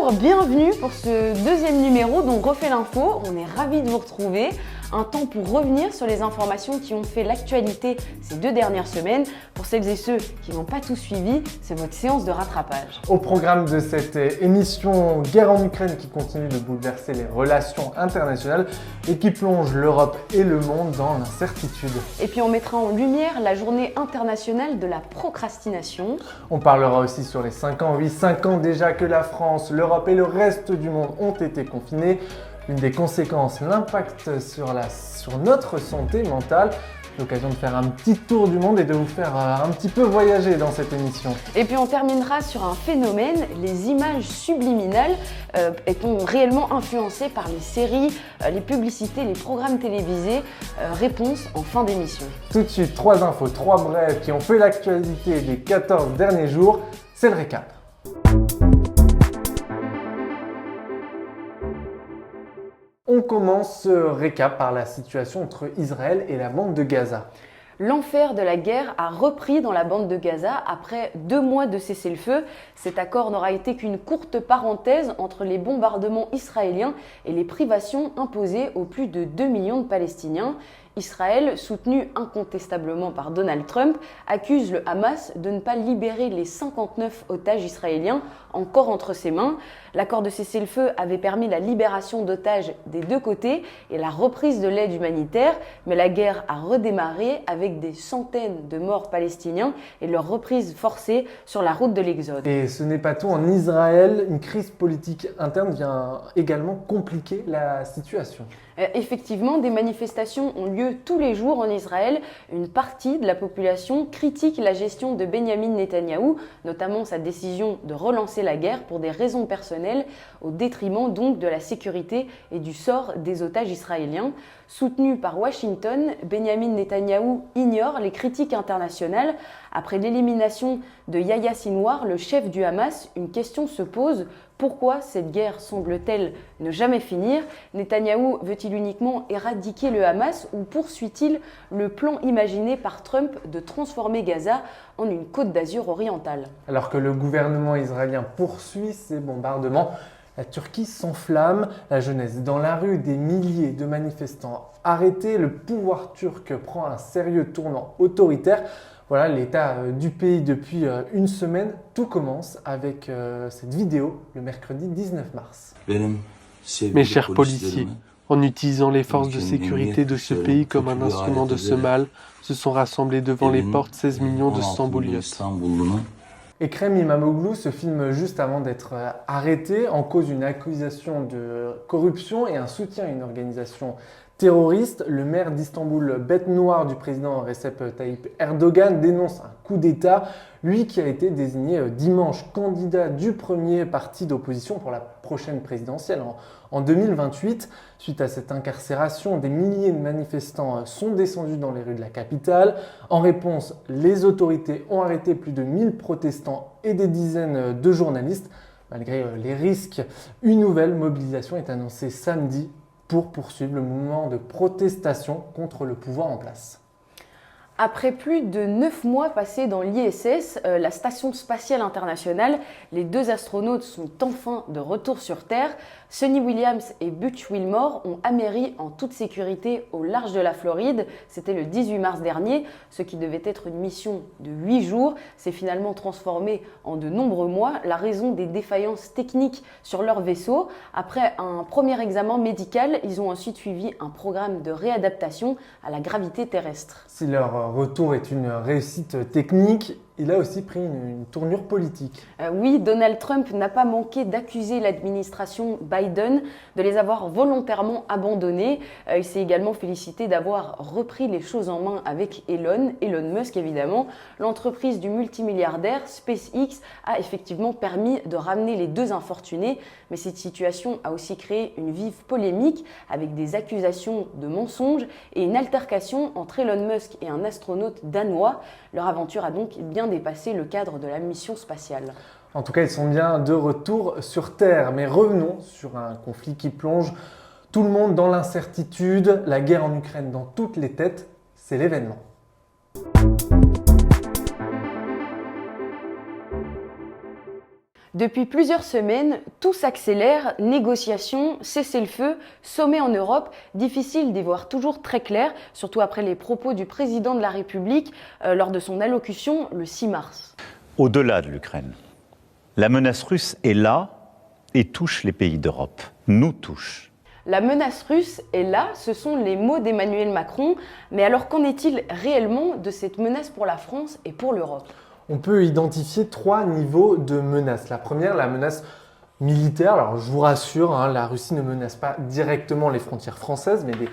Bonjour, bienvenue pour ce deuxième numéro dont refait l'info. On est ravis de vous retrouver. Un temps pour revenir sur les informations qui ont fait l'actualité ces 2 dernières semaines. Pour celles et ceux qui n'ont pas tout suivi, c'est votre séance de rattrapage. Au programme de cette émission, guerre en Ukraine qui continue de bouleverser les relations internationales et qui plonge l'Europe et le monde dans l'incertitude. Et puis on mettra en lumière la journée internationale de la procrastination. On parlera aussi sur les 5 ans, oui 5 ans déjà que la France, l'Europe et le reste du monde ont été confinés. Une des conséquences, l'impact sur notre santé mentale. L'occasion de faire un petit tour du monde et de vous faire un petit peu voyager dans cette émission. Et puis on terminera sur un phénomène, les images subliminales étant réellement influencées par les séries, les publicités, les programmes télévisés. Réponse en fin d'émission. Tout de suite, 3 infos, 3 brèves qui ont fait l'actualité des 14 derniers jours. C'est le récap. On commence ce récap par la situation entre Israël et la bande de Gaza. L'enfer de la guerre a repris dans la bande de Gaza après 2 mois de cessez-le-feu. Cet accord n'aura été qu'une courte parenthèse entre les bombardements israéliens et les privations imposées aux plus de 2 millions de Palestiniens. Israël, soutenu incontestablement par Donald Trump, accuse le Hamas de ne pas libérer les 59 otages israéliens encore entre ses mains. L'accord de cessez-le-feu avait permis la libération d'otages des 2 côtés et la reprise de l'aide humanitaire, mais la guerre a redémarré avec des centaines de morts palestiniens et leur reprise forcée sur la route de l'exode. Et ce n'est pas tout, en Israël, une crise politique interne vient également compliquer la situation. Effectivement, des manifestations ont lieu tous les jours en Israël. Une partie de la population critique la gestion de Benyamin Netanyahou, notamment sa décision de relancer la guerre pour des raisons personnelles, au détriment donc de la sécurité et du sort des otages israéliens. Soutenu par Washington, Benyamin Netanyahou ignore les critiques internationales. Après l'élimination de Yahya Sinwar, le chef du Hamas, une question se pose. Pourquoi cette guerre semble-t-elle ne jamais finir? Netanyahou veut-il uniquement éradiquer le Hamas ou poursuit-il le plan imaginé par Trump de transformer Gaza en une côte d'Azur orientale? Alors que le gouvernement israélien poursuit ses bombardements, la Turquie s'enflamme, la jeunesse dans la rue, des milliers de manifestants arrêtés, le pouvoir turc prend un sérieux tournant autoritaire. Voilà l'état du pays depuis une semaine. Tout commence avec cette vidéo le mercredi 19 mars. Mes chers policiers, en utilisant les forces de sécurité de ce pays comme un instrument de ce mal, se sont rassemblés devant les portes 16 millions de Stambouliotes. Ekrem İmamoğlu se filme juste avant d'être arrêté en cause d'une accusation de corruption et un soutien à une organisation terroriste. Le maire d'Istanbul, bête noire du président Recep Tayyip Erdogan, dénonce un coup d'État, lui qui a été désigné dimanche candidat du premier parti d'opposition pour la prochaine présidentielle en 2028. Suite à cette incarcération, des milliers de manifestants sont descendus dans les rues de la capitale. En réponse, les autorités ont arrêté plus de 1000 protestants et des dizaines de journalistes. Malgré les risques, une nouvelle mobilisation est annoncée samedi pour poursuivre le mouvement de protestation contre le pouvoir en place. Après plus de 9 mois passés dans l'ISS, la Station spatiale internationale, les 2 astronautes sont enfin de retour sur Terre. Sonny Williams et Butch Wilmore ont améri en toute sécurité au large de la Floride. C'était le 18 mars dernier. Ce qui devait être une mission de 8 jours s'est finalement transformé en de nombreux mois, la raison des défaillances techniques sur leur vaisseau. Après un premier examen médical, ils ont ensuite suivi un programme de réadaptation à la gravité terrestre. Si leur retour est une réussite technique, il a aussi pris une tournure politique. Oui, Donald Trump n'a pas manqué d'accuser l'administration Biden de les avoir volontairement abandonnés. Il s'est également félicité d'avoir repris les choses en main avec Elon Musk évidemment. L'entreprise du multimilliardaire SpaceX a effectivement permis de ramener les 2 infortunés, mais cette situation a aussi créé une vive polémique avec des accusations de mensonges et une altercation entre Elon Musk et un astronaute danois. Leur aventure a donc bien dépassé le cadre de la mission spatiale. En tout cas, ils sont bien de retour sur Terre. Mais revenons sur un conflit qui plonge tout le monde dans l'incertitude. La guerre en Ukraine dans toutes les têtes, c'est l'événement. Depuis plusieurs semaines, tout s'accélère, négociations, cessez-le-feu, sommet en Europe, difficile d'y voir toujours très clair, surtout après les propos du président de la République lors de son allocution le 6 mars. Au-delà de l'Ukraine, la menace russe est là et touche les pays d'Europe, nous touche. La menace russe est là, ce sont les mots d'Emmanuel Macron, mais alors qu'en est-il réellement de cette menace pour la France et pour l'Europe ? On peut identifier 3 niveaux de menaces. La première, la menace militaire. Alors je vous rassure, la Russie ne menace pas directement les frontières françaises, mais des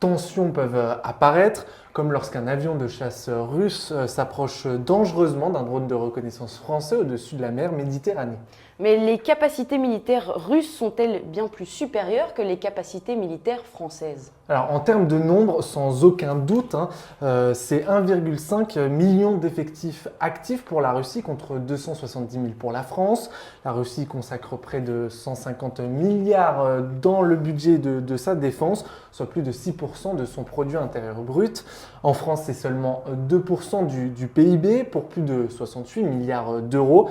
tensions peuvent apparaître, comme lorsqu'un avion de chasse russe s'approche dangereusement d'un drone de reconnaissance français au-dessus de la mer Méditerranée. Mais les capacités militaires russes sont-elles bien plus supérieures que les capacités militaires françaises ? Alors en termes de nombre, sans aucun doute, c'est 1,5 million d'effectifs actifs pour la Russie contre 270 000 pour la France. La Russie consacre près de 150 milliards dans le budget de sa défense, soit plus de 6% de son produit intérieur brut. En France, c'est seulement 2% du PIB pour plus de 68 milliards d'euros.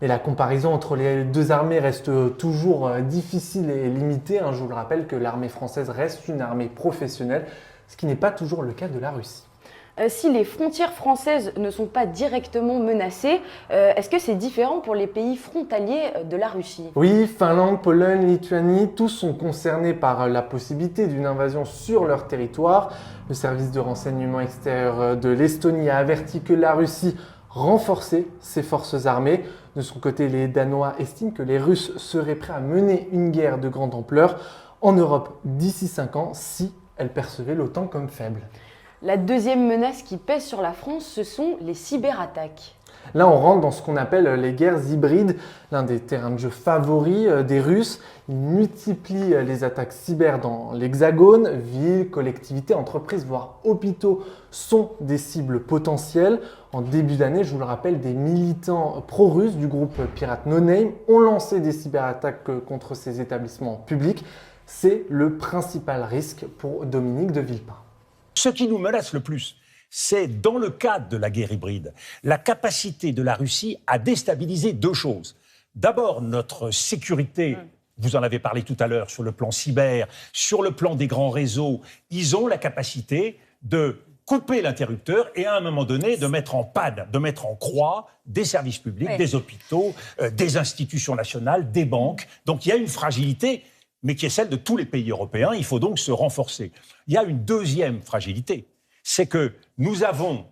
Mais la comparaison entre les deux armées reste toujours difficile et limitée. Je vous le rappelle que l'armée française reste une armée professionnelle, ce qui n'est pas toujours le cas de la Russie. Si les frontières françaises ne sont pas directement menacées, est-ce que c'est différent pour les pays frontaliers de la Russie ? Oui, Finlande, Pologne, Lituanie, tous sont concernés par la possibilité d'une invasion sur leur territoire. Le service de renseignement extérieur de l'Estonie a averti que la Russie renforçait ses forces armées. De son côté, les Danois estiment que les Russes seraient prêts à mener une guerre de grande ampleur en Europe d'ici 5 ans si elle percevait l'OTAN comme faible. La deuxième menace qui pèse sur la France, ce sont les cyberattaques. Là, on rentre dans ce qu'on appelle les guerres hybrides, l'un des terrains de jeu favoris des Russes. Ils multiplient les attaques cyber dans l'Hexagone. Villes, collectivités, entreprises, voire hôpitaux sont des cibles potentielles. En début d'année, je vous le rappelle, des militants pro-russes du groupe pirate No Name ont lancé des cyberattaques contre ces établissements publics. C'est le principal risque pour Dominique de Villepin. Ce qui nous menace le plus, c'est dans le cadre de la guerre hybride, la capacité de la Russie à déstabiliser 2 choses. D'abord, notre sécurité, vous en avez parlé tout à l'heure, sur le plan cyber, sur le plan des grands réseaux, ils ont la capacité de couper l'interrupteur et à un moment donné de mettre en panne, de mettre en croix des services publics, des hôpitaux, des institutions nationales, des banques. Donc il y a une fragilité, mais qui est celle de tous les pays européens. Il faut donc se renforcer. Il y a une deuxième fragilité, c'est que nous avons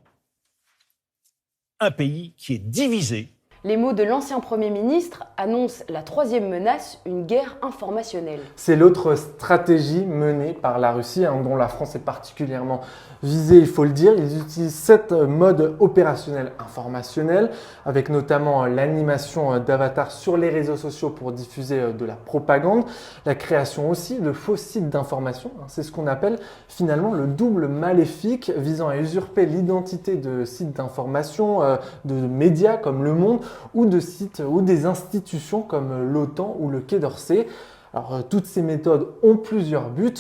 un pays qui est divisé. Les mots de l'ancien Premier ministre annoncent la 3e menace, une guerre informationnelle. C'est l'autre stratégie menée par la Russie, dont la France est particulièrement visée, il faut le dire. Ils utilisent 7 modes opérationnels informationnels, avec notamment l'animation d'avatars sur les réseaux sociaux pour diffuser de la propagande, la création aussi de faux sites d'information. C'est ce qu'on appelle finalement le double maléfique, visant à usurper l'identité de sites d'information, de médias comme Le Monde, ou de sites ou des institutions comme l'OTAN ou le Quai d'Orsay. Alors, toutes ces méthodes ont plusieurs buts.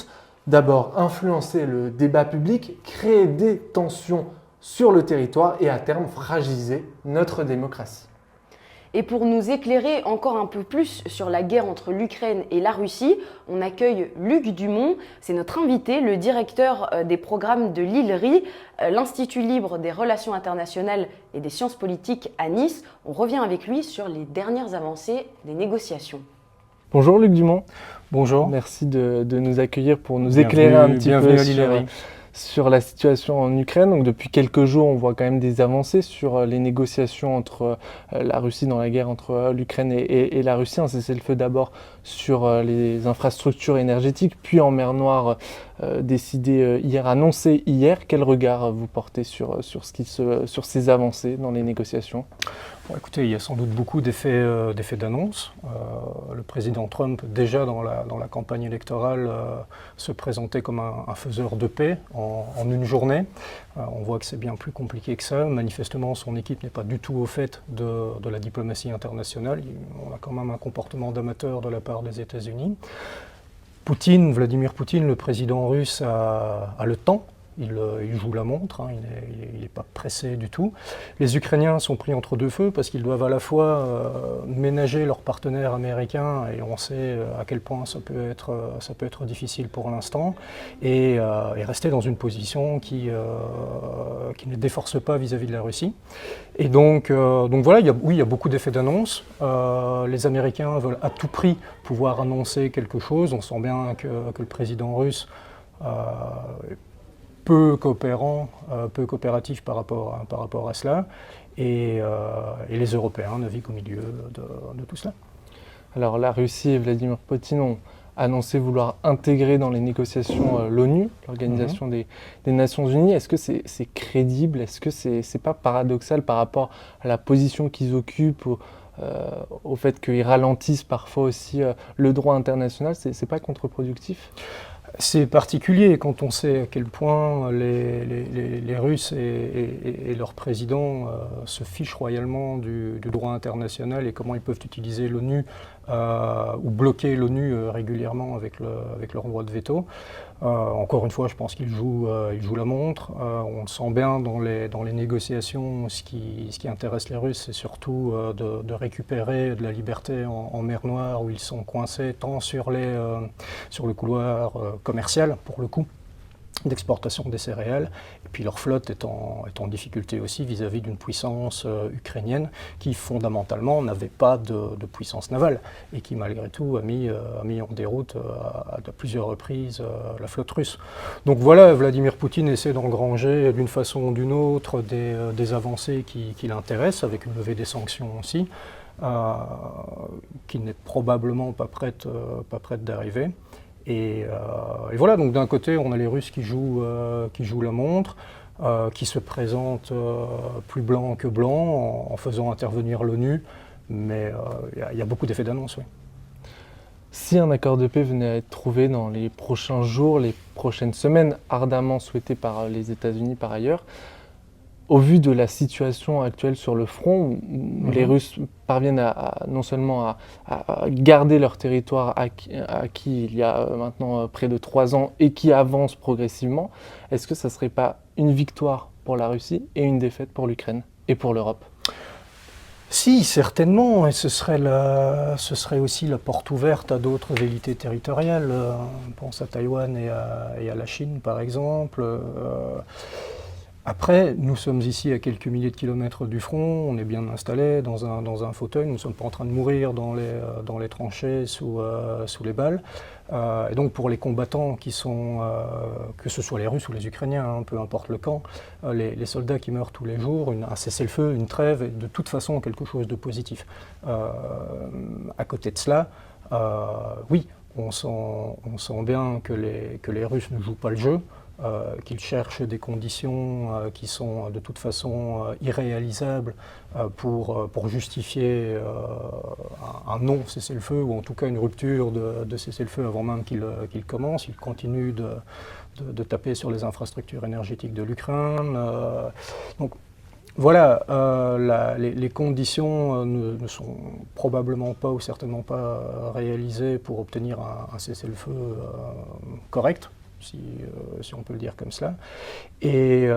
D'abord, influencer le débat public, créer des tensions sur le territoire et à terme fragiliser notre démocratie. Et pour nous éclairer encore un peu plus sur la guerre entre l'Ukraine et la Russie, on accueille Luc Dumont. C'est notre invité, le directeur des programmes de l'ILRI, l'Institut libre des relations internationales et des sciences politiques à Nice. On revient avec lui sur les dernières avancées des négociations. Bonjour Luc Dumont. Bonjour. Merci de nous accueillir pour nous éclairer un petit peu sur la situation en Ukraine. Donc, depuis quelques jours, on voit quand même des avancées sur les négociations entre la Russie dans la guerre entre l'Ukraine et la Russie. Un cessez-le-feu d'abord sur les infrastructures énergétiques, puis en mer Noire décidé hier, annoncé hier. Quel regard vous portez sur ces avancées dans les négociations ? Bon, écoutez, il y a sans doute beaucoup d'effets d'annonce. Le président Trump, déjà dans la campagne électorale, se présentait comme un faiseur de paix en une journée. On voit que c'est bien plus compliqué que ça. Manifestement, son équipe n'est pas du tout au fait de la diplomatie internationale. On a quand même un comportement d'amateur de la part des États-Unis. Vladimir Poutine, le président russe, a le temps il joue la montre, hein, il n'est pas pressé du tout. Les Ukrainiens sont pris entre deux feux parce qu'ils doivent à la fois ménager leurs partenaires américains, et on sait à quel point ça peut être difficile pour l'instant, et rester dans une position qui ne déforce pas vis-à-vis de la Russie. Et donc voilà, il y a beaucoup d'effets d'annonce. Les Américains veulent à tout prix pouvoir annoncer quelque chose. On sent bien que le président russe est peu coopératif par rapport à cela. Et les Européens naviguent au milieu de tout cela. Alors la Russie et Vladimir Poutine ont annoncé vouloir intégrer dans les négociations l'ONU, l'Organisation des Nations Unies. Est-ce que c'est crédible? Est-ce que c'est pas paradoxal par rapport à la position qu'ils occupent, au fait qu'ils ralentissent parfois aussi le droit international? C'est pas contre-productif? C'est particulier quand on sait à quel point les Russes et leur président se fichent royalement du droit international, et comment ils peuvent utiliser l'ONU ou bloquer l'ONU régulièrement avec leur droit de veto. Encore une fois, je pense qu'ils jouent la montre. On le sent bien dans les négociations. Ce qui intéresse les Russes, c'est surtout de récupérer de la liberté en mer Noire, où ils sont coincés tant sur le couloir commercial, pour le coup, d'exportation des céréales, et puis leur flotte est en difficulté aussi vis-à-vis d'une puissance ukrainienne qui fondamentalement n'avait pas de puissance navale, et qui malgré tout a mis en déroute à plusieurs reprises la flotte russe. Donc voilà, Vladimir Poutine essaie d'engranger d'une façon ou d'une autre des avancées qui l'intéressent, avec une levée des sanctions aussi, qui n'est probablement pas prête d'arriver. Et voilà, donc d'un côté, on a les Russes qui jouent la montre, qui se présentent plus blancs que blancs en faisant intervenir l'ONU, mais il y a beaucoup d'effets d'annonce, oui. Si un accord de paix venait à être trouvé dans les prochains jours, les prochaines semaines, ardemment souhaité par les États-Unis par ailleurs, au vu de la situation actuelle sur le front, où les Russes parviennent non seulement à garder leur territoire acquis il y a maintenant près de 3 ans et qui avance progressivement, est-ce que ça ne serait pas une victoire pour la Russie et une défaite pour l'Ukraine et pour l'Europe? Si, certainement, et ce serait aussi la porte ouverte à d'autres vérités territoriales. On pense à Taïwan et à la Chine, par exemple. Après, nous sommes ici à quelques milliers de kilomètres du front, on est bien installés dans un fauteuil, nous ne sommes pas en train de mourir dans les tranchées sous les balles. Et donc pour les combattants qui sont, que ce soit les Russes ou les Ukrainiens, hein, peu importe le camp, les soldats qui meurent tous les jours, un cessez-le-feu, une trêve, est de toute façon quelque chose de positif. À côté de cela, oui, on sent bien que les Russes ne jouent pas le jeu. Qu'ils cherchent des conditions qui sont de toute façon irréalisables pour justifier un non-cessez-le-feu, ou en tout cas une rupture de cessez-le-feu avant même qu'il commence. Ils continuent de taper sur les infrastructures énergétiques de l'Ukraine. Donc voilà, les conditions ne sont probablement pas ou certainement pas réalisées pour obtenir un cessez-le-feu correct. Si on peut le dire comme cela. Et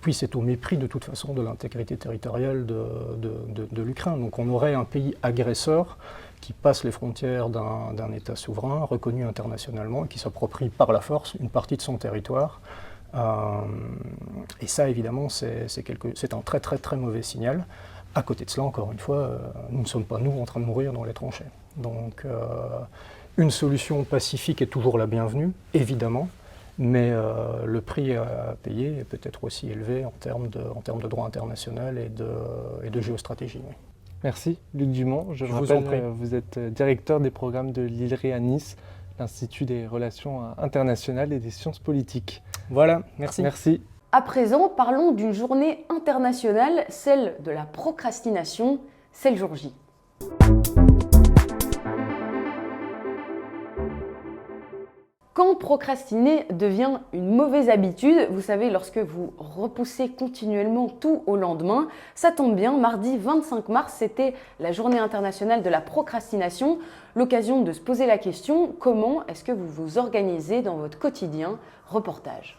puis c'est au mépris de toute façon de l'intégrité territoriale de l'Ukraine. Donc on aurait un pays agresseur qui passe les frontières d'un État souverain, reconnu internationalement, et qui s'approprie par la force une partie de son territoire. Et ça, évidemment, c'est un très très très mauvais signal. À côté de cela, encore une fois, nous ne sommes pas, nous, en train de mourir dans les tranchées. Donc une solution pacifique est toujours la bienvenue, évidemment, mais le prix à payer est peut-être aussi élevé en termes de droit international et de géostratégie. Oui. Merci Luc Dumont. Je vous rappelle, vous êtes directeur des programmes de l'ILRI à Nice, l'Institut des relations internationales et des sciences politiques. Voilà, merci. Merci. À présent, parlons d'une journée internationale, celle de la procrastination, c'est le jour J. Quand procrastiner devient une mauvaise habitude, vous savez, lorsque vous repoussez continuellement tout au lendemain, ça tombe bien, mardi 25 mars, c'était la journée internationale de la procrastination, l'occasion de se poser la question, comment est-ce que vous vous organisez dans votre quotidien? Reportage.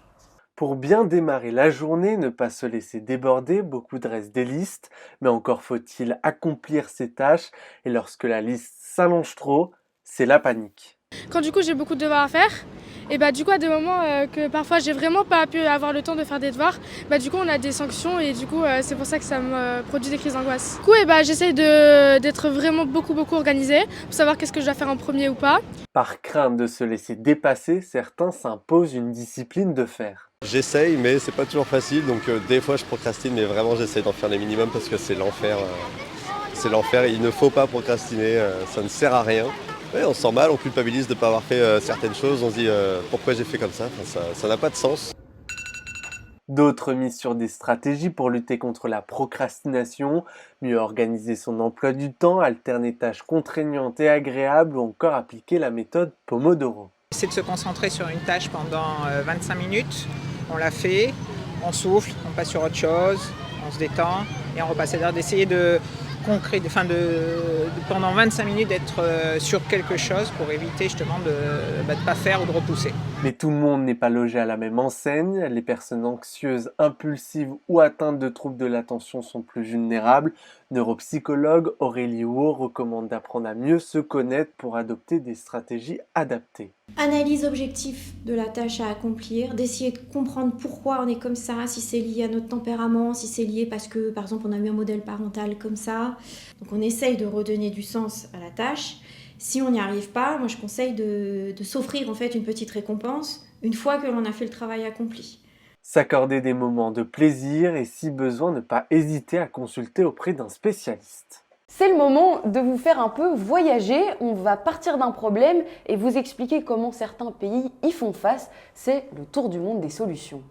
Pour bien démarrer la journée, ne pas se laisser déborder, beaucoup dressent des listes, mais encore faut-il accomplir ces tâches, et lorsque la liste s'allonge trop, c'est la panique. Quand du coup j'ai beaucoup de devoirs à faire, et du coup à des moments que parfois j'ai vraiment pas pu avoir le temps de faire des devoirs, du coup on a des sanctions et du coup c'est pour ça que ça me produit des crises d'angoisse. Du coup j'essaye d'être vraiment beaucoup organisée pour savoir qu'est-ce que je dois faire en premier ou pas. Par crainte de se laisser dépasser, certains s'imposent une discipline de fer. J'essaye, mais c'est pas toujours facile, donc des fois je procrastine, mais vraiment j'essaie d'en faire les minimums parce que c'est l'enfer. C'est l'enfer, il ne faut pas procrastiner, ça ne sert à rien. Ouais, on se sent mal, on culpabilise de ne pas avoir fait certaines choses, on se dit pourquoi j'ai fait comme ça, ça n'a pas de sens. D'autres misent sur des stratégies pour lutter contre la procrastination, mieux organiser son emploi du temps, alterner tâches contraignantes et agréables ou encore appliquer la méthode Pomodoro. C'est de se concentrer sur une tâche pendant 25 minutes, on la fait, on souffle, on passe sur autre chose, on se détend et on repasse. C'est-à-dire d'essayer pendant 25 minutes d'être sur quelque chose pour éviter justement de ne pas faire ou de repousser. Mais tout le monde n'est pas logé à la même enseigne. Les personnes anxieuses, impulsives ou atteintes de troubles de l'attention sont plus vulnérables. Neuropsychologue Aurélie Huot recommande d'apprendre à mieux se connaître pour adopter des stratégies adaptées. Analyse objective de la tâche à accomplir, d'essayer de comprendre pourquoi on est comme ça, si c'est lié à notre tempérament, si c'est lié parce que par exemple on a eu un modèle parental comme ça. Donc on essaye de redonner du sens à la tâche. Si on n'y arrive pas, moi je conseille de s'offrir en fait une petite récompense une fois que l'on a fait le travail accompli. S'accorder des moments de plaisir et si besoin ne pas hésiter à consulter auprès d'un spécialiste. C'est le moment de vous faire un peu voyager. On va partir d'un problème et vous expliquer comment certains pays y font face. C'est le tour du monde des solutions.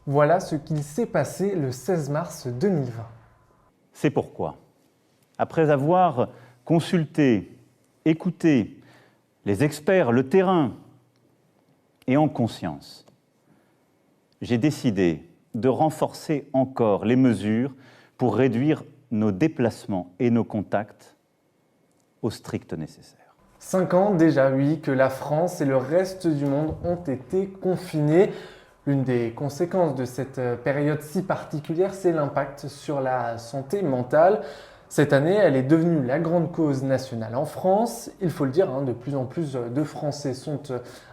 Voilà ce qu'il s'est passé le 16 mars 2020. C'est pourquoi, après avoir consulté, écouté les experts, le terrain, et en conscience, j'ai décidé de renforcer encore les mesures pour réduire nos déplacements et nos contacts au strict nécessaire. 5 ans déjà, oui, que la France et le reste du monde ont été confinés. L'une des conséquences de cette période si particulière, c'est l'impact sur la santé mentale. Cette année, elle est devenue la grande cause nationale en France. Il faut le dire, de plus en plus de Français sont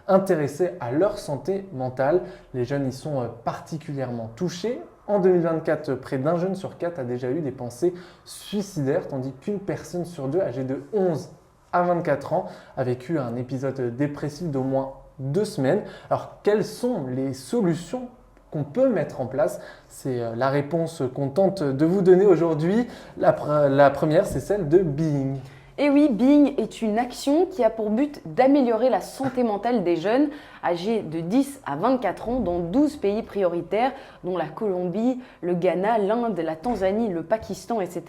intéressés à leur santé mentale. Les jeunes y sont particulièrement touchés. En 2024, près d'un jeune sur 4 a déjà eu des pensées suicidaires, tandis qu'une personne sur 2 âgée de 11 à 24 ans a vécu un épisode dépressif d'au moins 2 semaines. Alors, quelles sont les solutions qu'on peut mettre en place? C'est la réponse qu'on tente de vous donner aujourd'hui. La première, c'est celle de Being. Et oui, Being est une action qui a pour but d'améliorer la santé mentale des jeunes âgés de 10 à 24 ans dans 12 pays prioritaires, dont la Colombie, le Ghana, l'Inde, la Tanzanie, le Pakistan, etc.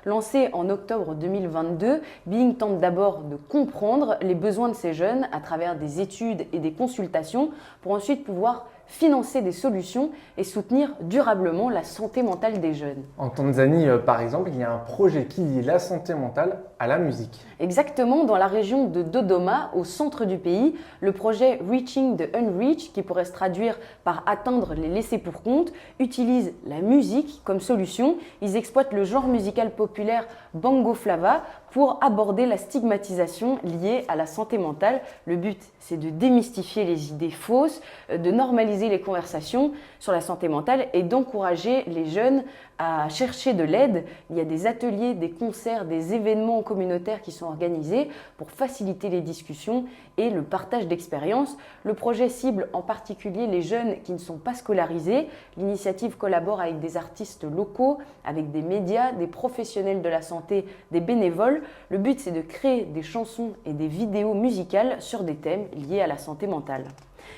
Lancé en octobre 2022, Being tente d'abord de comprendre les besoins de ces jeunes à travers des études et des consultations pour ensuite pouvoir financer des solutions et soutenir durablement la santé mentale des jeunes. En Tanzanie, par exemple, il y a un projet qui lie la santé mentale à la musique. Exactement, dans la région de Dodoma, au centre du pays, le projet Reaching the Unreached, qui pourrait se traduire par atteindre les laissés pour compte, utilise la musique comme solution. Ils exploitent le genre musical populaire Bongo Flava pour aborder la stigmatisation liée à la santé mentale. Le but, c'est de démystifier les idées fausses, de normaliser les conversations sur la santé mentale et d'encourager les jeunes à chercher de l'aide. Il y a des ateliers, des concerts, des événements communautaires qui sont organisés pour faciliter les discussions et le partage d'expériences. Le projet cible en particulier les jeunes qui ne sont pas scolarisés. L'initiative collabore avec des artistes locaux, avec des médias, des professionnels de la santé, des bénévoles. Le but, c'est de créer des chansons et des vidéos musicales sur des thèmes liés à la santé mentale.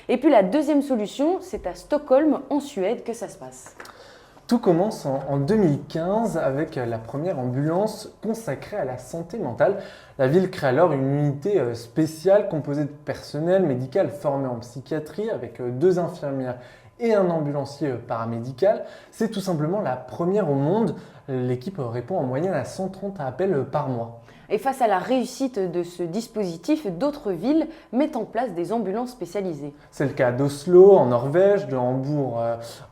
Et puis la deuxième solution, c'est à Stockholm, en Suède, que ça se passe. Tout commence en 2015 avec la première ambulance consacrée à la santé mentale. La ville crée alors une unité spéciale composée de personnel médical formé en psychiatrie avec 2 infirmières et un ambulancier paramédical. C'est tout simplement la première au monde. L'équipe répond en moyenne à 130 appels par mois. Et face à la réussite de ce dispositif, d'autres villes mettent en place des ambulances spécialisées. C'est le cas d'Oslo en Norvège, de Hambourg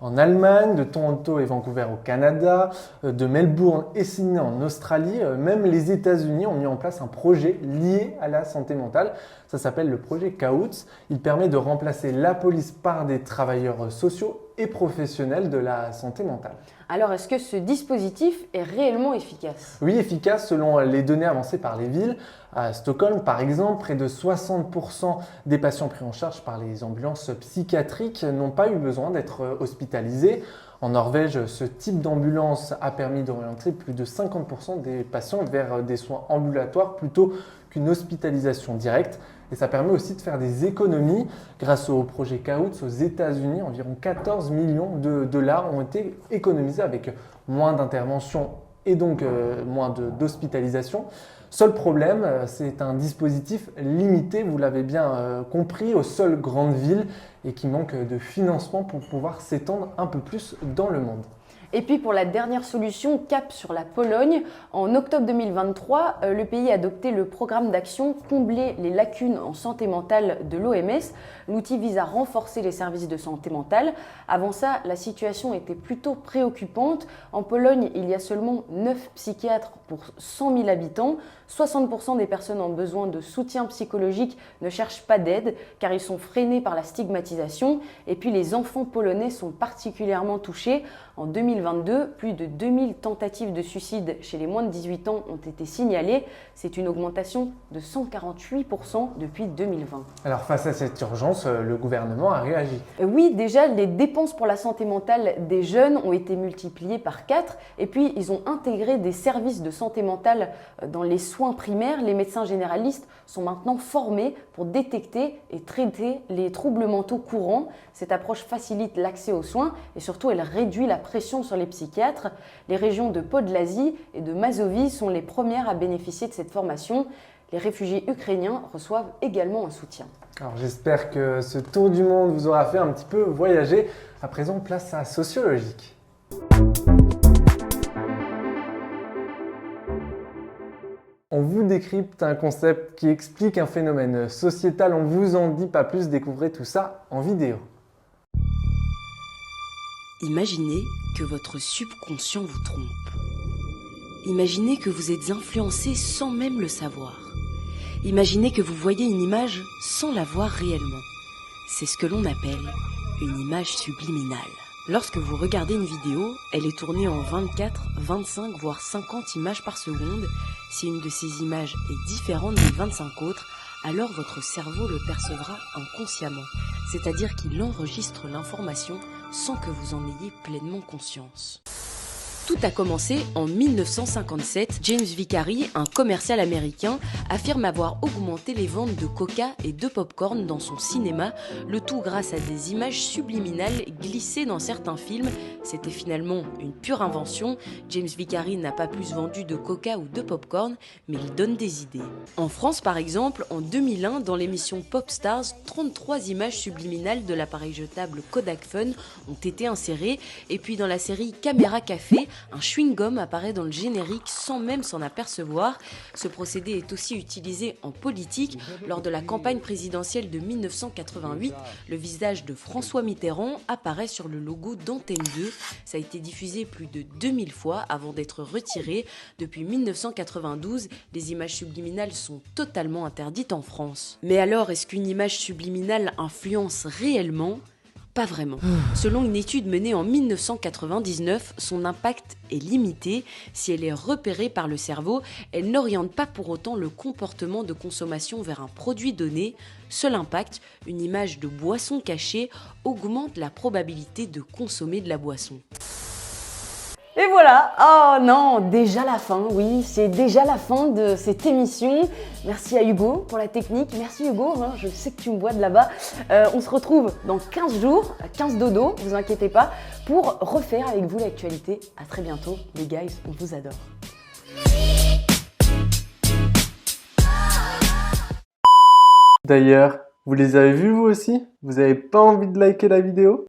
en Allemagne, de Toronto et Vancouver au Canada, de Melbourne et Sydney en Australie. Même les États-Unis ont mis en place un projet lié à la santé mentale. Ça s'appelle le projet Coutts. Il permet de remplacer la police par des travailleurs sociaux et professionnels de la santé mentale. Alors, est-ce que ce dispositif est réellement efficace? Oui, efficace selon les données avancées par les villes. À Stockholm, par exemple, près de 60% des patients pris en charge par les ambulances psychiatriques n'ont pas eu besoin d'être hospitalisés. En Norvège, ce type d'ambulance a permis d'orienter plus de 50% des patients vers des soins ambulatoires plutôt qu'une hospitalisation directe. Et ça permet aussi de faire des économies. Grâce au projet Coutts aux États-Unis, environ 14 millions de dollars ont été économisés avec moins d'interventions et donc moins d'hospitalisation. Seul problème, c'est un dispositif limité, vous l'avez bien compris, aux seules grandes villes et qui manque de financement pour pouvoir s'étendre un peu plus dans le monde. Et puis pour la dernière solution, cap sur la Pologne. En octobre 2023, le pays a adopté le programme d'action Combler les lacunes en santé mentale de l'OMS. L'outil vise à renforcer les services de santé mentale. Avant ça, la situation était plutôt préoccupante. En Pologne, il y a seulement 9 psychiatres pour 100 000 habitants. 60% des personnes en besoin de soutien psychologique ne cherchent pas d'aide car ils sont freinés par la stigmatisation. Et puis les enfants polonais sont particulièrement touchés. En 2022, plus de 2000 tentatives de suicide chez les moins de 18 ans ont été signalées. C'est une augmentation de 148% depuis 2020. Alors face à cette urgence, le gouvernement a réagi. Oui, déjà, les dépenses pour la santé mentale des jeunes ont été multipliées par 4. Et puis, ils ont intégré des services de santé mentale dans les soins primaires. Les médecins généralistes sont maintenant formés pour détecter et traiter les troubles mentaux courants. Cette approche facilite l'accès aux soins et surtout, elle réduit la pression sur les psychiatres. Les régions de Podlasie et de Mazovie sont les premières à bénéficier de cette formation. Les réfugiés ukrainiens reçoivent également un soutien. Alors j'espère que ce tour du monde vous aura fait un petit peu voyager. À présent, place à Sociologique. On vous décrypte un concept qui explique un phénomène sociétal. On vous en dit pas plus, découvrez tout ça en vidéo. Imaginez que votre subconscient vous trompe. Imaginez que vous êtes influencé sans même le savoir. Imaginez que vous voyez une image sans la voir réellement. C'est ce que l'on appelle une image subliminale. Lorsque vous regardez une vidéo, elle est tournée en 24, 25 voire 50 images par seconde. Si une de ces images est différente des 25 autres, alors votre cerveau le percevra inconsciemment, c'est-à-dire qu'il enregistre l'information sans que vous en ayez pleinement conscience. Tout a commencé en 1957. James Vicary, un commercial américain, affirme avoir augmenté les ventes de coca et de pop-corn dans son cinéma, le tout grâce à des images subliminales glissées dans certains films. C'était finalement une pure invention. James Vicary n'a pas plus vendu de coca ou de pop-corn, mais il donne des idées. En France, par exemple, en 2001, dans l'émission Pop Stars, 33 images subliminales de l'appareil jetable Kodak Fun ont été insérées. Et puis dans la série Caméra Café, un chewing-gum apparaît dans le générique sans même s'en apercevoir. Ce procédé est aussi utilisé en politique. Lors de la campagne présidentielle de 1988, le visage de François Mitterrand apparaît sur le logo d'Antenne 2. Ça a été diffusé plus de 2000 fois avant d'être retiré. Depuis 1992, les images subliminales sont totalement interdites en France. Mais alors, est-ce qu'une image subliminale influence réellement ? Pas vraiment. Selon une étude menée en 1999, son impact est limité. Si elle est repérée par le cerveau, elle n'oriente pas pour autant le comportement de consommation vers un produit donné. Seul impact, une image de boisson cachée augmente la probabilité de consommer de la boisson. Et Et voilà, oh non, déjà la fin, oui, c'est déjà la fin de cette émission. Merci à Hugo pour la technique, merci Hugo, hein, je sais que tu me vois de là-bas. On se retrouve dans 15 jours, 15 dodo, vous inquiétez pas, pour refaire avec vous l'actualité. À très bientôt, les guys, on vous adore. D'ailleurs, vous les avez vus vous aussi? Vous avez pas envie de liker la vidéo?